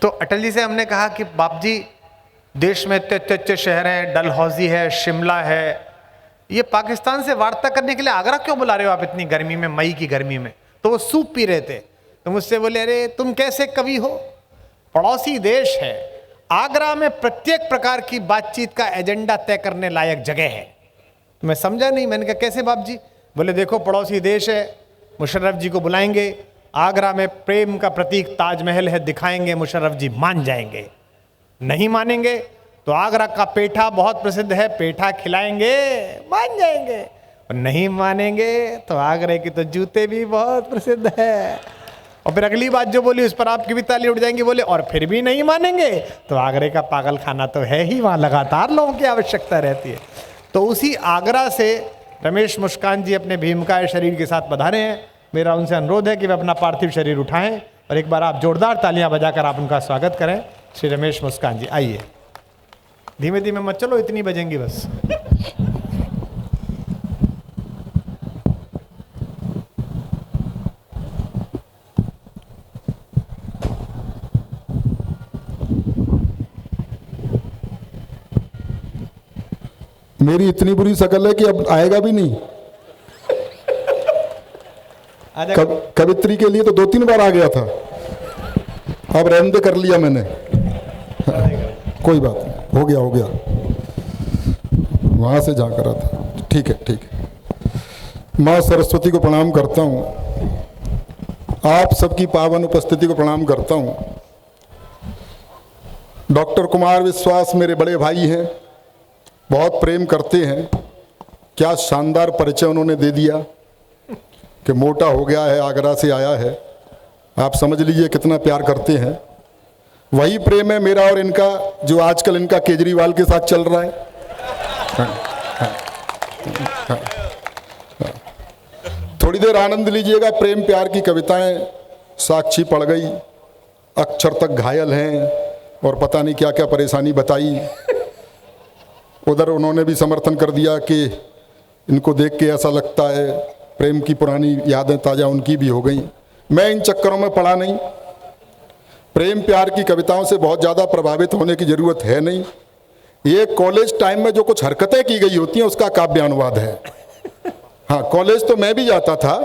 तो अटल जी से हमने कहा कि बाप जी देश में इतने अच्छे शहर हैं, डलहौजी है, शिमला है, ये पाकिस्तान से वार्ता करने के लिए आगरा क्यों बुला रहे हो आप इतनी गर्मी में, मई की गर्मी में? तो वो सूप पी रहे थे। तो मुझसे बोले अरे तुम कैसे कवि हो, पड़ोसी देश है, आगरा में प्रत्येक प्रकार की बातचीत का एजेंडा तय करने लायक जगह है। मैं समझा नहीं, मैंने कहा कैसे बाप जी? बोले देखो पड़ोसी देश है, मुशर्रफ जी को बुलाएंगे, आगरा में प्रेम का प्रतीक ताजमहल है, दिखाएंगे, मुशर्रफ जी मान जाएंगे। नहीं मानेंगे तो आगरा का पेठा बहुत प्रसिद्ध है, पेठा खिलाएंगे, मान जाएंगे। और नहीं मानेंगे तो आगरे की तो जूते भी बहुत प्रसिद्ध है। और फिर अगली बात जो बोली उस पर आपकी भी ताली उठ जाएंगी। बोले और फिर भी नहीं मानेंगे तो आगरे का पागल खाना तो है ही, वहाँ लगातार लोगों की आवश्यकता रहती है। तो उसी आगरा से रमेश मुस्कान जी अपने भीमकाय शरीर के साथ पधारे हैं। मेरा उनसे अनुरोध है कि वे अपना पार्थिव शरीर उठाएं और एक बार आप जोरदार तालियां बजाकर आप उनका स्वागत करें। श्री रमेश मुस्कान जी आइए। धीमे धीमे मत चलो, इतनी बजेंगी बस। मेरी इतनी बुरी शक्ल है कि अब आएगा भी नहीं। कवित्री के लिए तो 2-3 बार आ गया था, अब रहने कर लिया मैंने। कोई बात नहीं, हो गया वहां से जा कर था। ठीक है। माँ सरस्वती को प्रणाम करता हूँ, आप सबकी पावन उपस्थिति को प्रणाम करता हूँ। डॉक्टर कुमार विश्वास मेरे बड़े भाई हैं, बहुत प्रेम करते हैं। क्या शानदार परिचय उन्होंने दे दिया कि मोटा हो गया है, आगरा से आया है। आप समझ लीजिए कितना प्यार करते हैं। वही प्रेम है मेरा और इनका जो आजकल इनका केजरीवाल के साथ चल रहा है। थोड़ी देर आनंद लीजिएगा। प्रेम प्यार की कविताएं साक्षी पढ़ गई, अक्षर तक घायल हैं और पता नहीं क्या क्या परेशानी बताई। उधर उन्होंने भी समर्थन कर दिया कि इनको देख के ऐसा लगता है प्रेम की पुरानी यादें ताज़ा उनकी भी हो गई। मैं इन चक्करों में पड़ा नहीं। प्रेम प्यार की कविताओं से बहुत ज़्यादा प्रभावित होने की ज़रूरत है नहीं। ये कॉलेज टाइम में जो कुछ हरकतें की गई होती हैं उसका काव्यानुवाद है। हाँ, कॉलेज तो मैं भी जाता था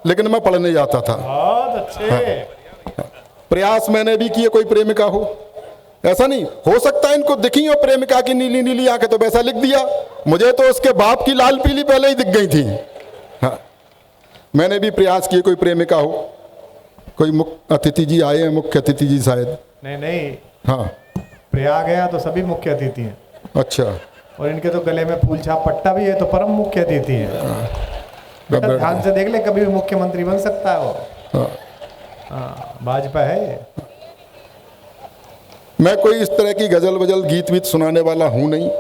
लेकिन मैं पढ़ने जाता था। बहुत अच्छे। हाँ, प्रयास मैंने भी किए कोई प्रेमिका हो, ऐसा नहीं हो सकता इनको दिखी हो प्रेमिका की नीली नीली आंखें तो वैसा लिख दिया। मुझे तो उसके बाप की लाल पीली पहले ही दिख गई थी। हाँ, मैंने भी प्रयास किए कोई प्रेमिका हो। कोई मुख्य अतिथि जी आए हैं, मुख्य अतिथि जी शायद। नहीं। हाँ, प्रयाग गया तो सभी मुख्य अतिथि हैं। अच्छा। और इनके तो गले में फूल छाप पट्टा भी है तो परम मुख्य अतिथि है। बेटा ध्यान से देख ले, कभी भी मुख्यमंत्री बन सकता है वो। हाँ, भाजपा है। मैं कोई इस तरह की गजल वजल गीत वीत सुनाने वाला हूं नहीं।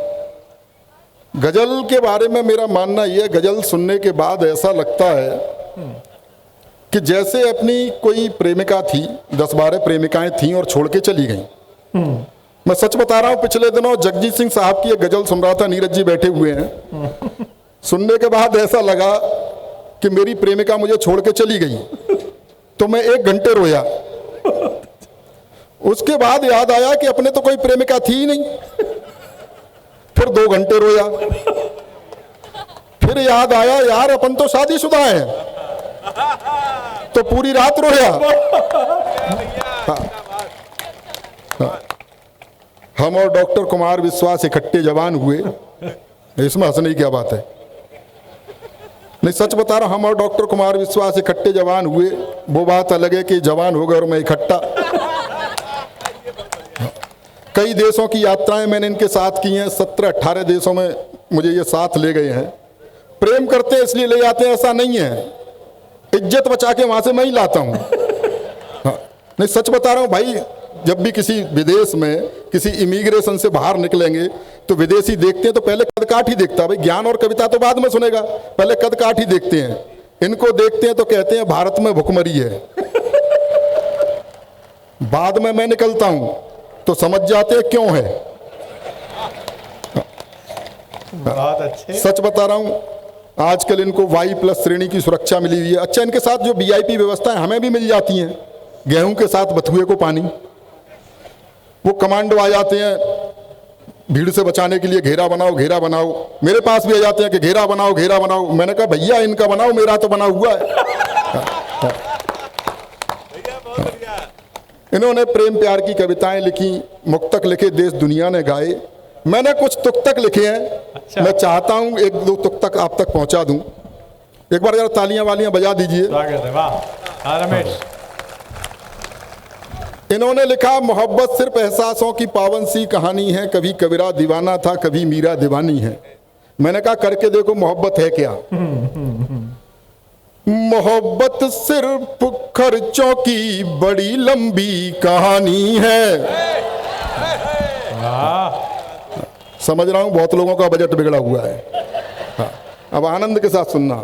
गजल के बारे में मेरा मानना यह है, गजल सुनने के बाद ऐसा लगता है कि जैसे अपनी कोई प्रेमिका थी, 10-12 प्रेमिकाएं थीं और छोड़ के चली गईं। मैं सच बता रहा हूं, पिछले दिनों जगजीत सिंह साहब की एक गजल सुन रहा था, नीरज जी बैठे हुए हैं। सुनने के बाद ऐसा लगा कि मेरी प्रेमिका मुझे छोड़ के चली गई तो मैं 1 घंटे रोया। उसके बाद याद आया कि अपने तो कोई प्रेमिका थी ही नहीं। फिर 2 घंटे रोया। फिर याद आया यार अपन तो शादीशुदा हैं, तो पूरी रात रोया। हाँ। हम और डॉक्टर कुमार विश्वास इकट्ठे जवान हुए, इसमें हंसने की क्या बात है? नहीं, सच बता रहा हूं, हम और डॉक्टर कुमार विश्वास इकट्ठे जवान हुए। वो बात अलग है कि जवान हो गए और मैं इकट्ठा। कई देशों की यात्राएं मैंने इनके साथ की हैं, 17-18 देशों में मुझे ये साथ ले गए हैं। प्रेम करते हैं इसलिए ले जाते हैं ऐसा नहीं है, इज्जत बचा के वहां से मैं ही लाता हूं। हाँ, नहीं सच बता रहा हूं भाई, जब भी किसी विदेश में किसी इमिग्रेशन से बाहर निकलेंगे तो विदेशी देखते हैं तो पहले कद काठ ही देखता है। भाई ज्ञान और कविता तो बाद में सुनेगा, पहले कद काठ ही देखते हैं। इनको देखते हैं तो कहते हैं भारत में भुखमरी है। बाद में मैं निकलता हूं तो समझ जाते हैं क्यों है। बहुत अच्छे। सच बता रहा हूं, आजकल इनको Y+ श्रेणी की सुरक्षा मिली हुई है। अच्छा, इनके साथ जो VIP व्यवस्थाएं हमें भी मिल जाती हैं, गेहूं के साथ बथुए को पानी। वो कमांडो आ जाते हैं भीड़ से बचाने के लिए, घेरा बनाओ घेरा बनाओ। मेरे पास भी आ जाते हैं कि घेरा बनाओ घेरा बनाओ। मैंने कहा भैया इनका बनाओ, मेरा तो बना हुआ है। इन्होंने प्रेम प्यार की कविताएं लिखी, मुक्तक लिखे, देश दुनिया ने गाए। मैंने कुछ तुक्तक लिखे हैं। अच्छा। मैं चाहता हूं एक दो तुक्तक आप तक पहुंचा दूं। एक बार जरा तालियां वालियां बजा दीजिए। स्वागत है। वाह। हाँ रमेश। इन्होंने लिखा, मोहब्बत सिर्फ एहसासों की पावन सी कहानी है, कभी कबीरा दीवाना था, कभी मीरा दीवानी है। मैंने कहा करके देखो मोहब्बत है क्या। मोहब्बत सिर्फ खर्चों की बड़ी लंबी कहानी है। समझ रहा हूं बहुत लोगों का बजट बिगड़ा हुआ है। हाँ, अब आनंद के साथ सुनना।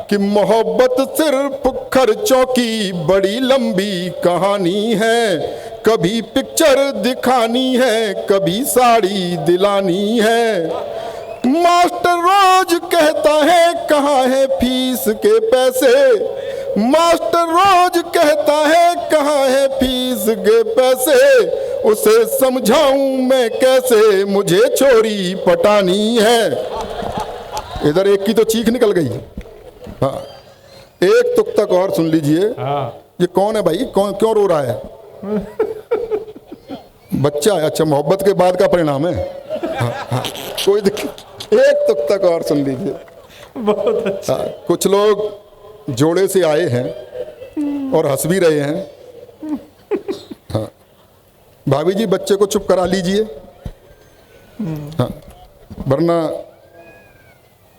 कि मोहब्बत सिर्फ खर्चों की बड़ी लंबी कहानी है, कभी पिक्चर दिखानी है, कभी साड़ी दिलानी है। मास्टर रोज कहता है कहाँ है फीस के पैसे, मास्टर रोज कहता है कहाँ है फीस के पैसे, उसे समझाऊं मैं कैसे, मुझे छोरी पटानी है। इधर एक की तो चीख निकल गई। हाँ, एक तुक्तक और सुन लीजिए। ये कौन है भाई, कौन क्यों रो रहा है? बच्चा है। अच्छा, मोहब्बत के बाद का परिणाम है। हाँ, कोई दिक्कत। एक तुक्तक और सुन लीजिए। बहुत अच्छा। कुछ लोग जोड़े से आए हैं और हंस भी रहे हैं। हाँ, भाभी जी बच्चे को चुप करा लीजिए। हाँ, वरना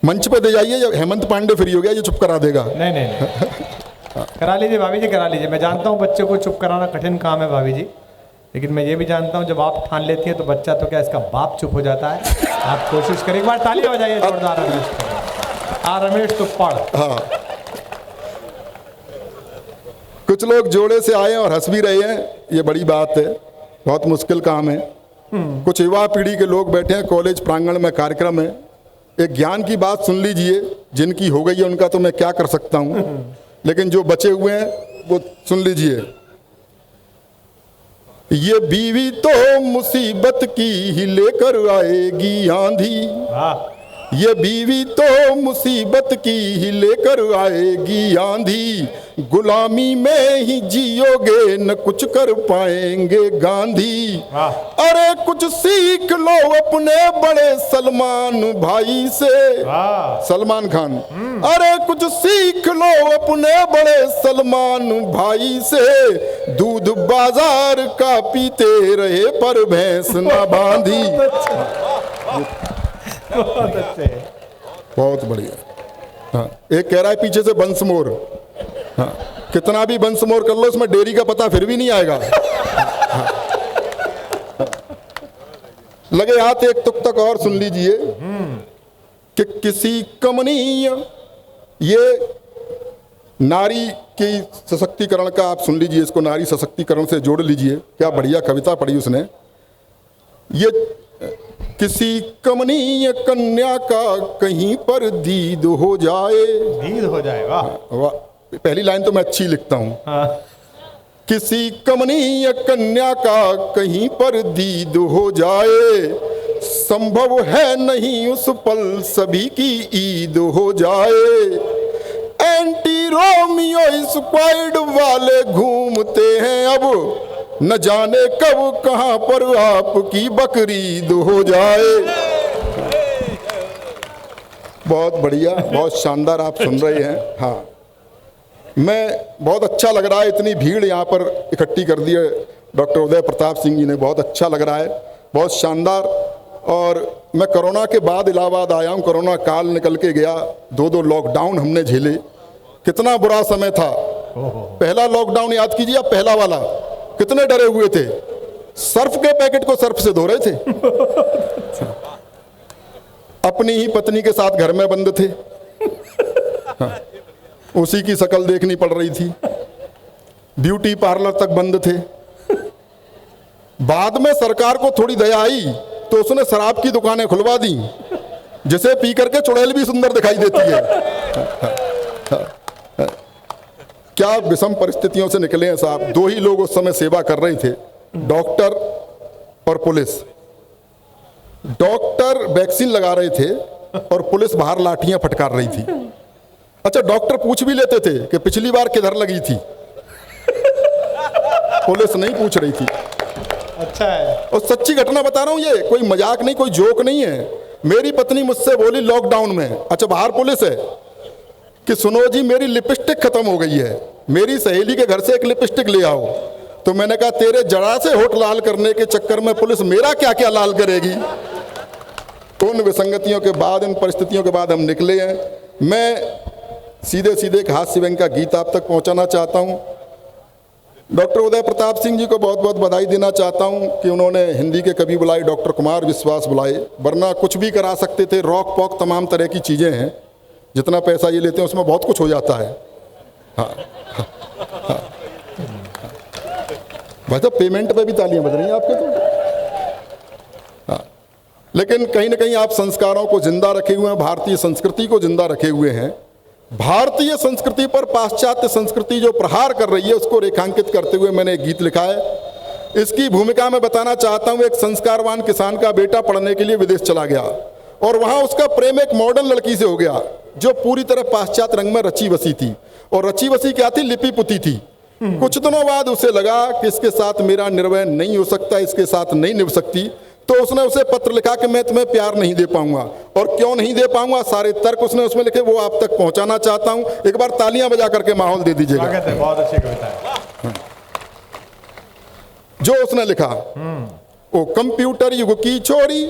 मंच पे दे जाइए, या हेमंत पांडे फ्री हो गया, ये चुप करा देगा। नहीं नहीं, नहीं। करा लीजिए भाभी जी, करा लीजिए। मैं जानता हूँ बच्चे को चुप कराना कठिन काम है भाभी जी, लेकिन मैं ये भी जानता हूँ जब आप ठान लेती है तो बच्चा तो क्या इसका बाप चुप हो जाता है। आप कोशिश करें, एक बार तालियां बजाइए जोरदार रमेश। रमेश तो पढ़। हाँ, कुछ लोग जोड़े से आए और हंस भी रहे हैं, ये बड़ी बात है। बहुत मुश्किल काम है। कुछ युवा पीढ़ी के लोग बैठे हैं, कॉलेज प्रांगण में कार्यक्रम है। एक ज्ञान की बात सुन लीजिए। जिनकी हो गई है उनका तो मैं क्या कर सकता हूँ, लेकिन जो बचे हुए हैं वो सुन लीजिए। ये बीवी तो मुसीबत की ही लेकर आएगी आंधी, ये बीवी तो मुसीबत की ही लेकर आएगी आंधी, गुलामी में ही जियोगे न कुछ कर पाएंगे गांधी। अरे कुछ सीख लो अपने बड़े सलमान भाई से, सलमान खान। अरे कुछ सीख लो अपने बड़े सलमान भाई से, दूध बाजार का पीते रहे पर भैंस न बांधी। बहुत अच्छे। बहुत बढ़िया। हाँ, एक कह रहा है पीछे से बंसमोर। हाँ, कितना भी बंसमोर कर लो इसमें डेयरी का पता फिर भी नहीं आएगा। हाँ, लगे हाथ एक तुक्तक और सुन लीजिए। कि किसी कमनीय, ये नारी की सशक्तिकरण का आप सुन लीजिए, इसको नारी सशक्तिकरण से जोड़ लीजिए। क्या बढ़िया कविता पढ़ी उसने। ये किसी कमनीय कन्या का कहीं पर दीद हो जाए, दीद हो जाए। वाह वाह, पहली लाइन तो मैं अच्छी लिखता हूँ। हाँ। किसी कमनीय कन्या का कहीं पर दीद हो जाए, संभव है नहीं उस पल सभी की ईद हो जाए। एंटी रोमियो स्क्वाड वाले घूमते हैं अब, न जाने कब कहां पर आपकी बकरीद हो जाए। बहुत बढ़िया, बहुत शानदार आप सुन रहे हैं। हाँ, मैं बहुत अच्छा लग रहा है, इतनी भीड़ यहाँ पर इकट्ठी कर दी है डॉक्टर उदय प्रताप सिंह जी ने, बहुत अच्छा लग रहा है, बहुत शानदार। और मैं कोरोना के बाद इलाहाबाद आया हूँ, कोरोना काल निकल के गया, 2 लॉकडाउन हमने झेले, कितना बुरा समय था। पहला लॉकडाउन याद कीजिए आप, पहला वाला, कितने डरे हुए थे, सर्फ के पैकेट को सर्फ से धो रहे थे। अपनी ही पत्नी के साथ घर में बंद थे। हाँ, उसी की शक्ल देखनी पड़ रही थी, ब्यूटी पार्लर तक बंद थे। बाद में सरकार को थोड़ी दया आई तो उसने शराब की दुकानें खुलवा दी, जिसे पी करके चुड़ैल भी सुंदर दिखाई देती है। क्या विषम परिस्थितियों से निकले हैं साहब। 2 ही लोग उस समय सेवा कर रहे थे, डॉक्टर और पुलिस। डॉक्टर वैक्सीन लगा रहे थे और पुलिस बाहर लाठियां फटकार रही थी। अच्छा, डॉक्टर पूछ भी लेते थे कि पिछली बार किधर लगी थी, पुलिस नहीं पूछ रही थी। अच्छा है। और सच्ची घटना बता रहा हूं, ये कोई मजाक नहीं, कोई जोक नहीं है। मेरी पत्नी मुझसे बोली लॉकडाउन में, अच्छा बाहर पुलिस है, कि सुनो जी मेरी लिपस्टिक खत्म हो गई है, मेरी सहेली के घर से एक लिपस्टिक ले आओ। तो मैंने कहा तेरे जरा से होठ लाल करने के चक्कर में पुलिस मेरा क्या क्या लाल करेगी। उन विसंगतियों के बाद, इन परिस्थितियों के बाद हम निकले हैं। मैं सीधे सीधे एक हास्य व्यंग का गीत आप तक पहुंचाना चाहता हूं। डॉक्टर उदय प्रताप सिंह जी को बहुत बहुत बधाई देना चाहता हूं कि उन्होंने हिंदी के कवि बुलाए, डॉक्टर कुमार विश्वास बुलाए, वरना कुछ भी करा सकते थे। रॉक पॉक तमाम तरह की चीज़ें हैं, जितना पैसा ये लेते हैं उसमें बहुत कुछ हो जाता है। हाँ, हाँ, हाँ। भाई साहब पेमेंट पे भी तालियां बज रही हैं आपके तो। हाँ, लेकिन कहीं ना कहीं आप संस्कारों को जिंदा रखे हुए हैं, भारतीय संस्कृति को जिंदा रखे हुए हैं। भारतीय संस्कृति पर पाश्चात्य संस्कृति जो प्रहार कर रही है उसको रेखांकित करते हुए मैंने एक गीत लिखा है। इसकी भूमिका में बताना चाहता हूं, एक संस्कारवान किसान का बेटा पढ़ने के लिए विदेश चला गया और वहां उसका प्रेम एक मॉडर्न लड़की से हो गया जो पूरी तरह पाश्चात्य रंग में रची बसी थी। और रची बसी क्या थी? लिपि पुती थी। कुछ दिनों बाद उसे लगा कि इसके साथ मेरा निर्वय नहीं हो सकता, इसके साथ नहीं निभ सकती। तो उसने उसे पत्र लिखा कि मैं तुम्हें प्यार नहीं दे पाऊंगा। और क्यों नहीं दे पाऊंगा, सारे तर्क उसने उसमें लिखे, वो आप तक पहुंचाना चाहता हूं। एक बार तालियां बजा करके माहौल दे दीजिएगा। बहुत अच्छी कविता है। जो उसने लिखा, ओ कंप्यूटर युग की छोरी,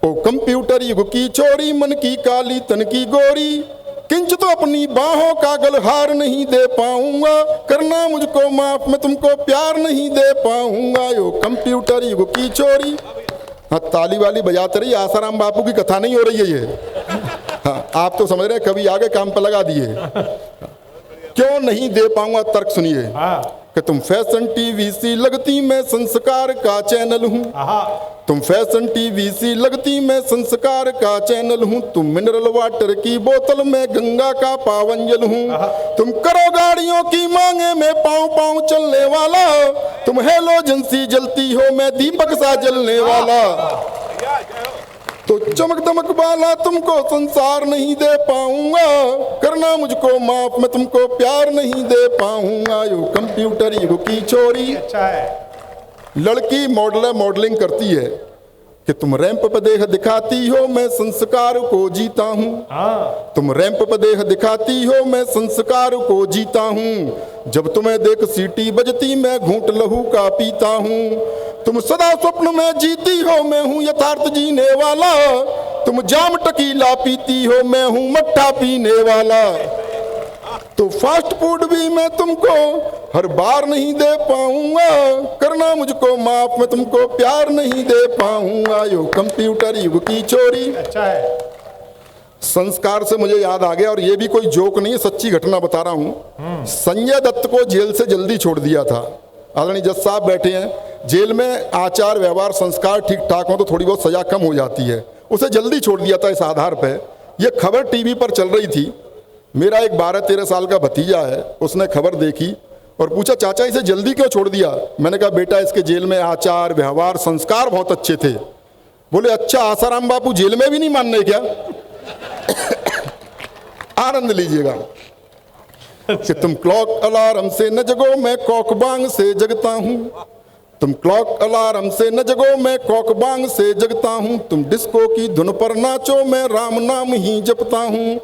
ओ कंप्यूटर युग की छोरी, मन की काली तन की गोरी, किंच तो अपनी बाहों का गलहार नहीं दे पाऊंगा, करना मुझको माफ मैं तुमको प्यार नहीं दे पाऊंगा। यो कंप्यूटर युग की छोरी। हाँ, ताली वाली बजाते रही, आसाराम बापू की कथा नहीं हो रही है ये। हाँ, आप तो समझ रहे हैं, कभी आगे काम पर लगा दिए। क्यों नहीं दे पाऊंगा, तर्क सुनिए। कि तुम फैशन टीवी सी लगती, मैं संस्कार का चैनल हूँ। तुम फैशन टीवी सी लगती, मैं संस्कार का चैनल हूँ। तुम मिनरल वाटर की बोतल, मैं गंगा का पावन जल हूँ। तुम करो गाड़ियों की मांगे, मैं पाँव पाँव चलने वाला। तुम हेलोजन सी जलती हो, मैं दीपक सा जलने वाला। तो चमक दमक वाला तुमको संसार नहीं दे पाऊंगा, करना मुझको माफ मैं तुमको प्यार नहीं दे पाऊंगा। यो कंप्यूटर युग की छोरी। अच्छा है। लड़की मॉडलिंग करती है कि तुम रैंप पर देह दिखाती हो, मैं संस्कार को जीता हूँ। तुम रैंप पर देह दिखाती हो, मैं संस्कार को जीता हूँ। जब तुम्हें देख सीटी बजती, मैं घूंट लहू का पीता हूँ। तुम सदा स्वप्न में जीती हो, मैं हूँ यथार्थ जीने वाला। तुम जाम टकीला पीती हो, मैं हूँ मट्ठा पीने वाला। तो फास्ट फूड भी मैं तुमको हर बार नहीं दे पाऊंगा, करना मुझको माफ मैं तुमको प्यार नहीं दे पाऊंगा। यो कंप्यूटर युग की छोरी। अच्छा है। संस्कार से मुझे याद आ गया, और ये भी कोई जोक नहीं है, सच्ची घटना बता रहा हूं। संजय दत्त को जेल से जल्दी छोड़ दिया था। आदरणीय जज साहब बैठे हैं। जेल में आचार व्यवहार संस्कार ठीक ठाक हो तो थोड़ी बहुत सजा कम हो जाती है। उसे जल्दी छोड़ दिया था इस आधार पर। यह खबर टीवी पर चल रही थी। मेरा एक 12-13 साल का भतीजा है, उसने खबर देखी और पूछा चाचा इसे जल्दी क्यों छोड़ दिया। मैंने कहा बेटा इसके जेल में आचार व्यवहार संस्कार बहुत अच्छे थे। बोले अच्छा आसाराम बापू जेल में भी नहीं मानने क्या? आनंद लीजिएगा कि तुम क्लॉक अलार्म से न जगो, मैं कॉक बांग से जगता हूँ। तुम क्लॉक अलार्म से न जगो, मैं कॉक बांग से जगता हूँ। तुम डिस्को की धुन पर नाचो, मैं राम नाम ही जपता हूँ।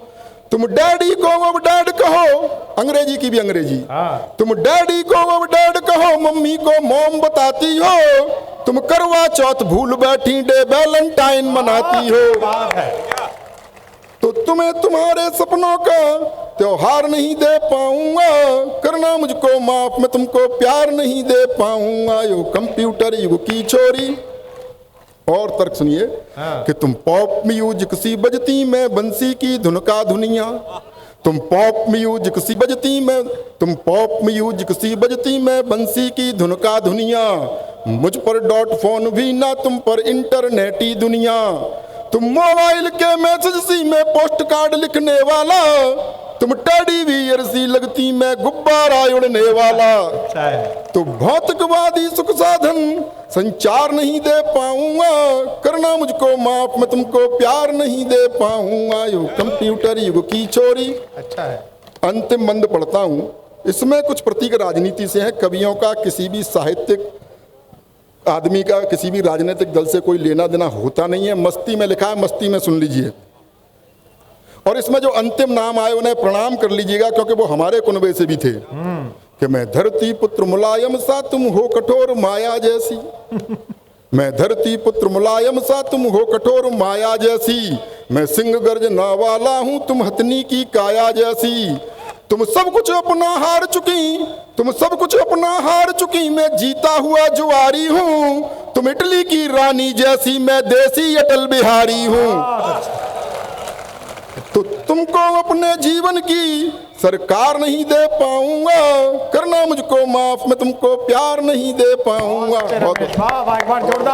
तुम डैडी को अब डैड कहो, अंग्रेजी की भी अंग्रेजी। तुम डैडी को अब डैड कहो, मम्मी को मॉम बताती हो। तुम करवा चौथ भूल बैठी, डे वैलेंटाइन मनाती हो। तो तुम्हें तुम्हारे सपनों का त्योहार नहीं दे पाऊंगा, करना मुझको माफ मैं तुमको प्यार नहीं दे पाऊंगा। यो कंप्यूटर युग की छोरी। और तर्क सुनिए कि तुम पॉप म्यूजिक सी बजती, मैं बंसी की धुन का धुनिया। तुम पॉप म्यूजिक सी बजती, तुम पॉप म्यूजिक सी बजती, मैं बंसी की धुन का धुनिया। मुझ पर डॉट फोन भी ना, तुम पर इंटरनेटी दुनिया। तुम मोबाइल के मैसेज सी, मैं पोस्ट कार्ड लिखने वाला। तुम टेडी बियर सी लगती, मैं गुब्बारा उड़ने वाला। अच्छा है। तो भौतिकवादी सुख साधन संचार नहीं दे पाऊंगा, करना मुझको माफ, मैं तुमको प्यार नहीं दे पाऊंगा। यो कंप्यूटर युग की चोरी। अच्छा है। अंतिम मंद पढ़ता हूं, इसमें कुछ प्रतीक राजनीति से है। कवियों का किसी भी साहित्यिक आदमी का किसी भी राजनीतिक दल से कोई लेना देना होता नहीं है। मस्ती में लिखा है, मस्ती में सुन लीजिए। और इसमें जो अंतिम नाम आए उन्हें प्रणाम कर लीजिएगा, क्योंकि वो हमारे कुनबे से भी थे कि मैं धरती पुत्र मुलायम सा, तुम हो कठोर माया जैसी। मैं धरती पुत्र मुलायम सा, तुम हो कठोर माया जैसी। मैं सिंह गर्जना वाला हूं, तुम हथनी की काया जैसी। तुम सब कुछ अपना हार चुकी, तुम सब कुछ अपना हार चुकी, मैं जीता हुआ जुआरी हूं। तुम इटली की रानी जैसी, मैं देसी अटल बिहारी हूं। तो तुमको अपने जीवन की सरकार नहीं दे पाऊंगा, करना मुझको माफ, मैं तुमको प्यार नहीं दे पाऊंगा। वाह वाह, एक बार जोरदार